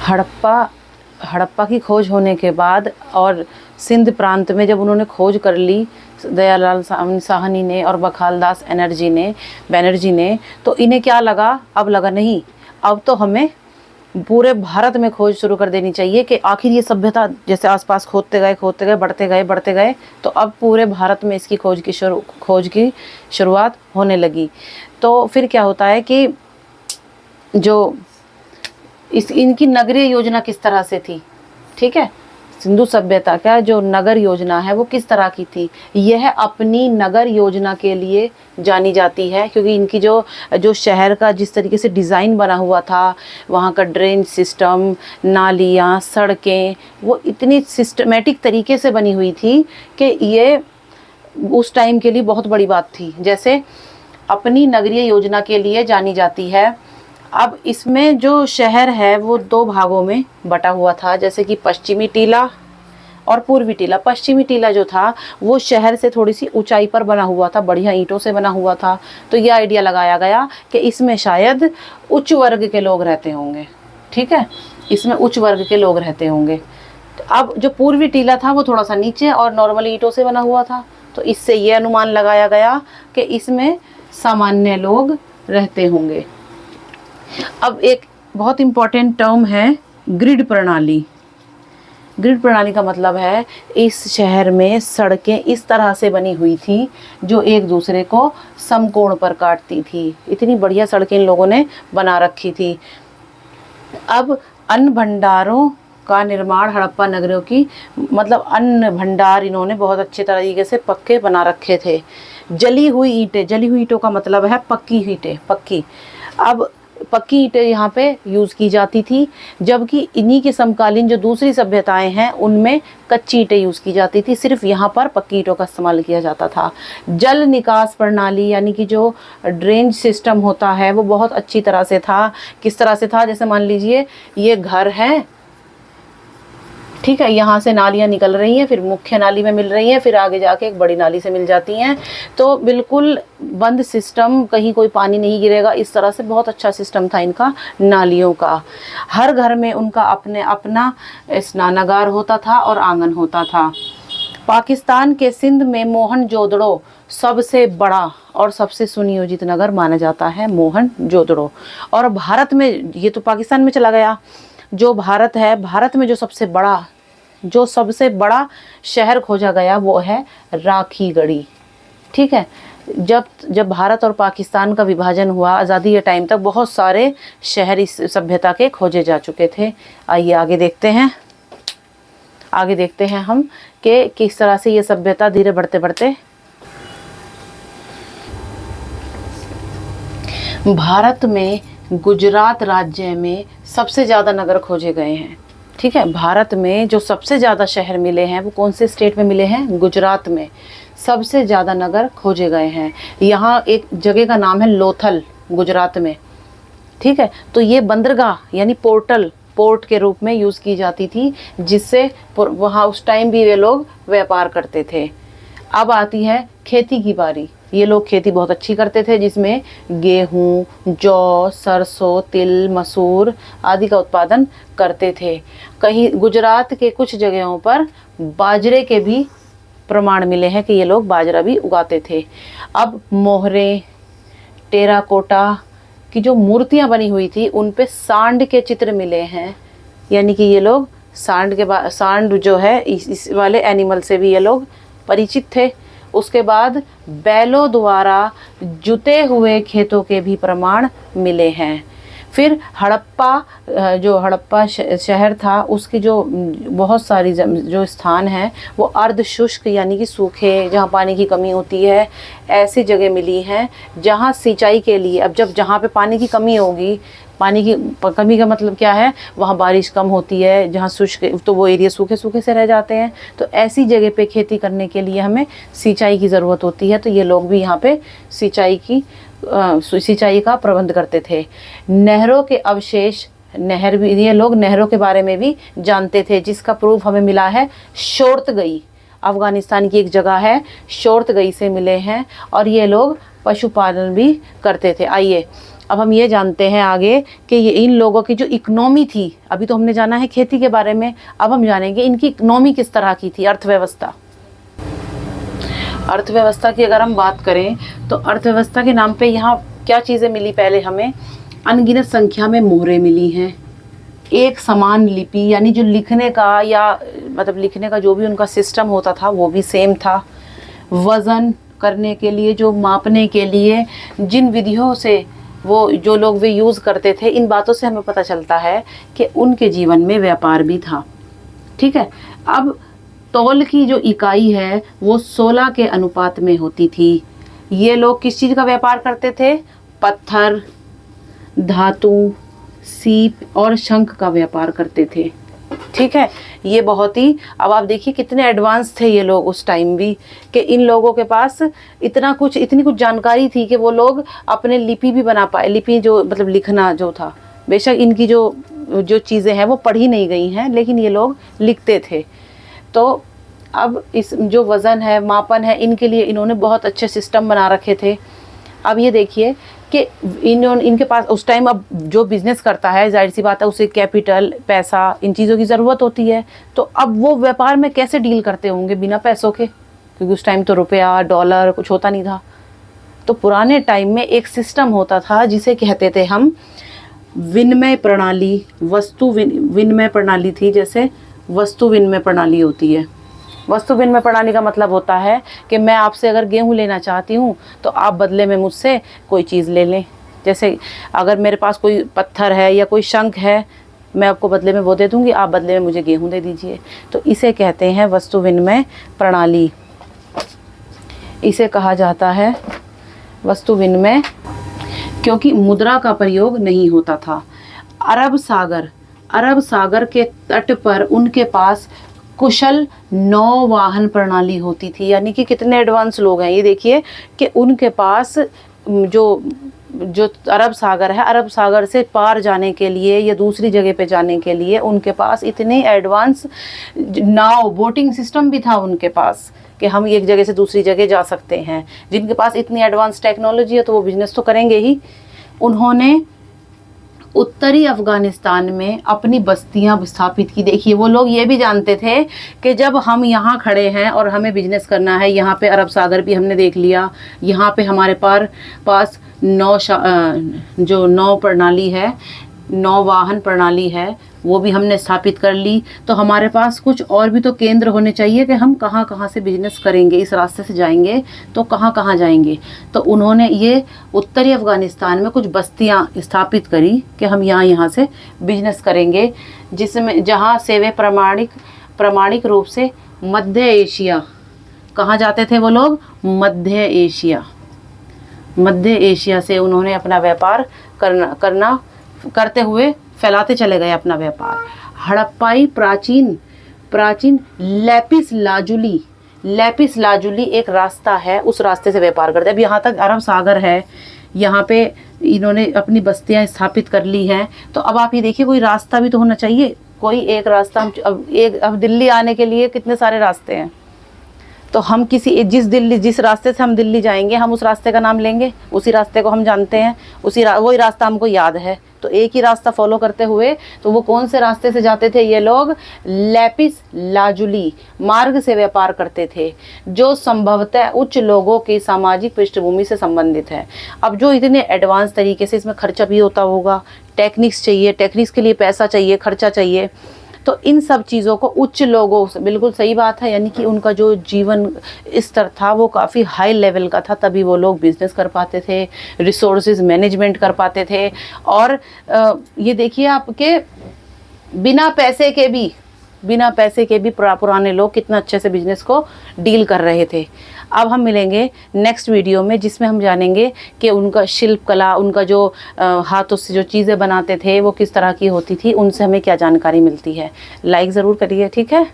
हड़प्पा हड़प्पा की खोज होने के बाद और सिंध प्रांत में जब उन्होंने खोज कर ली, दयालाल साहनी ने और बखालदास बैनर्जी ने, तो इन्हें क्या लगा, अब लगा नहीं, अब तो हमें पूरे भारत में खोज शुरू कर देनी चाहिए कि आखिर ये सभ्यता जैसे आसपास खोदते गए, बढ़ते गए, तो अब पूरे भारत में इसकी खोज की शुरुआत होने लगी। तो फिर क्या होता है कि जो इनकी नगरीय योजना किस तरह से थी, ठीक है, सिंधु सभ्यता का जो नगर योजना है वो किस तरह की थी, यह अपनी नगर योजना के लिए जानी जाती है, क्योंकि इनकी जो शहर का जिस तरीके से डिज़ाइन बना हुआ था, वहाँ का ड्रेन सिस्टम, नालियाँ, सड़कें, वो इतनी सिस्टमेटिक तरीके से बनी हुई थी कि ये उस टाइम के लिए बहुत बड़ी बात थी। जैसे अपनी नगरीय योजना के लिए जानी जाती है। अब इसमें जो शहर है वो 2 भागों में बटा हुआ था, जैसे कि पश्चिमी टीला और पूर्वी टीला। पश्चिमी टीला जो था वो शहर से थोड़ी सी ऊंचाई पर बना हुआ था, बढ़िया ईंटों से बना हुआ था। तो ये आइडिया लगाया गया कि इसमें शायद उच्च वर्ग के लोग रहते होंगे, ठीक है, इसमें उच्च वर्ग के लोग रहते होंगे। अब जो पूर्वी टीला था वो थोड़ा सा नीचे और नॉर्मल ईंटों से बना हुआ था, तो इससे ये अनुमान लगाया गया कि इसमें सामान्य लोग रहते होंगे। अब एक बहुत इम्पॉर्टेंट टर्म है ग्रिड प्रणाली। ग्रिड प्रणाली का मतलब है इस शहर में सड़कें इस तरह से बनी हुई थी जो एक दूसरे को समकोण पर काटती थी। इतनी बढ़िया सड़कें इन लोगों ने बना रखी थी। अब अन्न भंडारों का निर्माण हड़प्पा नगरों की, मतलब अन्न भंडार इन्होंने बहुत अच्छे तरीके से पक्के बना रखे थे। जली हुई ईंटों का मतलब है पक्की ईंटें, पक्की। अब पक्की ईंटें यहाँ पे यूज़ की जाती थी, जबकि इन्हीं के समकालीन जो दूसरी सभ्यताएं हैं उनमें कच्ची ईंटें यूज़ की जाती थी। सिर्फ यहाँ पर पक्की ईंटों का इस्तेमाल किया जाता था। जल निकास प्रणाली यानी कि जो ड्रेनेज सिस्टम होता है वो बहुत अच्छी तरह से था। किस तरह से था, जैसे मान लीजिए ये घर है, ठीक है, यहाँ से नालियाँ निकल रही हैं, फिर मुख्य नाली में मिल रही हैं, फिर आगे जाके एक बड़ी नाली से मिल जाती हैं। तो बिल्कुल बंद सिस्टम, कहीं कोई पानी नहीं गिरेगा, इस तरह से बहुत अच्छा सिस्टम था इनका नालियों का। हर घर में उनका अपना स्नानागार होता था और आंगन होता था। पाकिस्तान के सिंध में मोहनजोदड़ो सबसे बड़ा और सबसे सुनियोजित नगर माना जाता है, मोहनजोदड़ो। और भारत में, ये तो पाकिस्तान में चला गया, जो भारत है, भारत में जो सबसे बड़ा शहर खोजा गया वो है राखीगढ़ी, ठीक है। जब भारत और पाकिस्तान का विभाजन हुआ आज़ादी के टाइम तक बहुत सारे शहर इस सभ्यता के खोजे जा चुके थे। आइए आगे देखते हैं हम कि किस तरह से ये सभ्यता धीरे बढ़ते भारत में गुजरात राज्य में सबसे ज़्यादा नगर खोजे गए हैं, ठीक है। भारत में जो सबसे ज़्यादा शहर मिले हैं वो कौन से स्टेट में मिले हैं, गुजरात में सबसे ज़्यादा नगर खोजे गए हैं। यहाँ एक जगह का नाम है लोथल, गुजरात में, ठीक है। तो ये बंदरगाह यानी पोर्ट के रूप में यूज़ की जाती थी, जिससे वहाँ उस टाइम भी वे लोग व्यापार करते थे। अब आती है खेती की बारी। ये लोग खेती बहुत अच्छी करते थे, जिसमें गेहूँ, जौ, सरसों, तिल, मसूर आदि का उत्पादन करते थे। कहीं गुजरात के कुछ जगहों पर बाजरे के भी प्रमाण मिले हैं कि ये लोग बाजरा भी उगाते थे। अब मोहरे, टेराकोटा की जो मूर्तियाँ बनी हुई थी उन पे सांड के चित्र मिले हैं, यानी कि ये लोग सांड जो है इस वाले एनिमल से भी ये लोग परिचित थे। उसके बाद बैलों द्वारा जुते हुए खेतों के भी प्रमाण मिले हैं। फिर हड़प्पा शहर था, उसकी जो बहुत सारी जो स्थान हैं वो अर्ध शुष्क यानी कि सूखे, जहाँ पानी की कमी होती है, ऐसी जगह मिली हैं जहाँ सिंचाई के लिए, अब जहाँ पे पानी की कमी होगी, पानी की कमी का मतलब क्या है, वहाँ बारिश कम होती है, जहाँ शुष्क तो वो एरिया सूखे से रह जाते हैं। तो ऐसी जगह पे खेती करने के लिए हमें सिंचाई की ज़रूरत होती है। तो ये लोग भी यहाँ पे सिंचाई का प्रबंध करते थे। नहरों के अवशेष, ये लोग नहरों के बारे में भी जानते थे, जिसका प्रूफ हमें मिला है शोर्तगई, अफ़गानिस्तान की एक जगह है, शोर्तगई से मिले हैं। और ये लोग पशुपालन भी करते थे। आइए अब हम ये जानते हैं आगे कि ये इन लोगों की जो इकोनॉमी थी, अभी तो हमने जाना है खेती के बारे में, अब हम जानेंगे इनकी इकोनॉमी किस तरह की थी, अर्थव्यवस्था। अर्थव्यवस्था की अगर हम बात करें तो अर्थव्यवस्था के नाम पे यहाँ क्या चीज़ें मिली, पहले हमें अनगिनत संख्या में मोहरें मिली हैं, एक समान लिपि यानी जो लिखने का या मतलब लिखने का जो भी उनका सिस्टम होता था वो भी सेम था, वज़न करने के लिए, जो मापने के लिए जिन विधियों से वो जो लोग वे यूज़ करते थे, इन बातों से हमें पता चलता है कि उनके जीवन में व्यापार भी था। ठीक है, अब तौल की जो इकाई है वो 16 के अनुपात में होती थी। ये लोग किस चीज़ का व्यापार करते थे? पत्थर, धातु, सीप और शंख का व्यापार करते थे। ठीक है, ये बहुत ही, अब आप देखिए कितने एडवांस थे ये लोग उस टाइम भी, कि इन लोगों के पास इतनी कुछ जानकारी थी कि वो लोग अपने लिपि भी बना पाए। लिपि जो मतलब लिखना जो था, बेशक इनकी जो चीज़ें हैं वो पढ़ी नहीं गई हैं, लेकिन ये लोग लिखते थे। तो अब इस जो वज़न है, मापन है, इनके लिए इन्होंने बहुत अच्छे सिस्टम बना रखे थे। अब ये देखिए कि इनके पास उस टाइम, अब जो बिज़नेस करता है जाहिर सी बात है उसे कैपिटल, पैसा, इन चीज़ों की ज़रूरत होती है। तो अब वो व्यापार में कैसे डील करते होंगे बिना पैसों के, क्योंकि उस टाइम तो रुपया, डॉलर कुछ होता नहीं था। तो पुराने टाइम में एक सिस्टम होता था जिसे कहते थे हम विनिमय प्रणाली, वस्तु विनिमय प्रणाली थी, जैसे वस्तु विनिमय प्रणाली होती है। वस्तु विनिमय प्रणाली का मतलब होता है कि मैं आपसे अगर गेहूँ लेना चाहती हूँ तो आप बदले में मुझसे कोई चीज़ ले लें। जैसे अगर मेरे पास कोई पत्थर है या कोई शंख है, मैं आपको बदले में वो दे दूँगी, आप बदले में मुझे गेहूँ दे दीजिए। तो इसे कहते हैं वस्तु विनिमय प्रणाली। इसे कहा जाता है वस्तु विनिमय, क्योंकि मुद्रा का प्रयोग नहीं होता था। अरब सागर के तट पर उनके पास कुशल नौवाहन प्रणाली होती थी। यानी कि कितने एडवांस लोग हैं, ये देखिए कि उनके पास जो अरब सागर है, अरब सागर से पार जाने के लिए या दूसरी जगह पे जाने के लिए उनके पास इतने एडवांस नाव, बोटिंग सिस्टम भी था उनके पास कि हम एक जगह से दूसरी जगह जा सकते हैं। जिनके पास इतनी एडवांस टेक्नोलॉजी है तो वो बिजनेस तो करेंगे ही। उन्होंने उत्तरी अफ़गानिस्तान में अपनी बस्तियां स्थापित की। देखिए वो लोग ये भी जानते थे कि जब हम यहाँ खड़े हैं और हमें बिजनेस करना है, यहाँ पे अरब सागर भी हमने देख लिया, यहाँ पे हमारे पास जो नौ प्रणाली है, नौवाहन प्रणाली है, वो भी हमने स्थापित कर ली, तो हमारे पास कुछ और भी तो केंद्र होने चाहिए कि हम कहाँ कहाँ से बिजनेस करेंगे, इस रास्ते से जाएंगे तो कहाँ कहाँ जाएंगे। तो उन्होंने ये उत्तरी अफ़गानिस्तान में कुछ बस्तियाँ स्थापित करी कि हम यहाँ से बिजनेस करेंगे, जिसमें जहाँ से वे प्रामाणिक रूप से मध्य एशिया, कहाँ जाते थे वो लोग? मध्य एशिया से उन्होंने अपना व्यापार करते हुए फैलाते चले गए अपना व्यापार। हड़प्पाई प्राचीन लैपिस लाजुली एक रास्ता है, उस रास्ते से व्यापार करते हैं। अब यहाँ तक अरब सागर है, यहाँ पे इन्होंने अपनी बस्तियाँ स्थापित कर ली हैं। तो अब आप ये देखिए कोई रास्ता भी तो होना चाहिए, कोई एक रास्ता। अब दिल्ली आने के लिए कितने सारे रास्ते हैं, तो हम जिस रास्ते से हम दिल्ली जाएंगे हम उस रास्ते का नाम लेंगे, उसी रास्ते को हम जानते हैं, वही रास्ता हमको याद है, तो एक ही रास्ता फॉलो करते हुए, तो वो कौन से रास्ते से जाते थे ये लोग? लैपिस लाजुली मार्ग से व्यापार करते थे, जो संभवतः उच्च लोगों की सामाजिक पृष्ठभूमि से संबंधित है। अब जो इतने एडवांस तरीके से, इसमें खर्चा भी होता होगा, टेक्निक्स चाहिए, टेक्निक्स के लिए पैसा चाहिए, खर्चा चाहिए, तो इन सब चीज़ों को उच्च लोगों से, बिल्कुल सही बात है, यानी कि उनका जो जीवन स्तर था वो काफ़ी हाई लेवल का था, तभी वो लोग बिजनेस कर पाते थे, रिसोर्सेज मैनेजमेंट कर पाते थे। और ये देखिए आपके बिना पैसे के भी पुराने लोग कितना अच्छे से बिजनेस को डील कर रहे थे। अब हम मिलेंगे नेक्स्ट वीडियो में, जिसमें हम जानेंगे कि उनका शिल्प कला, उनका जो हाथों से जो चीज़ें बनाते थे वो किस तरह की होती थी, उनसे हमें क्या जानकारी मिलती है। लाइक ज़रूर करिए, ठीक है।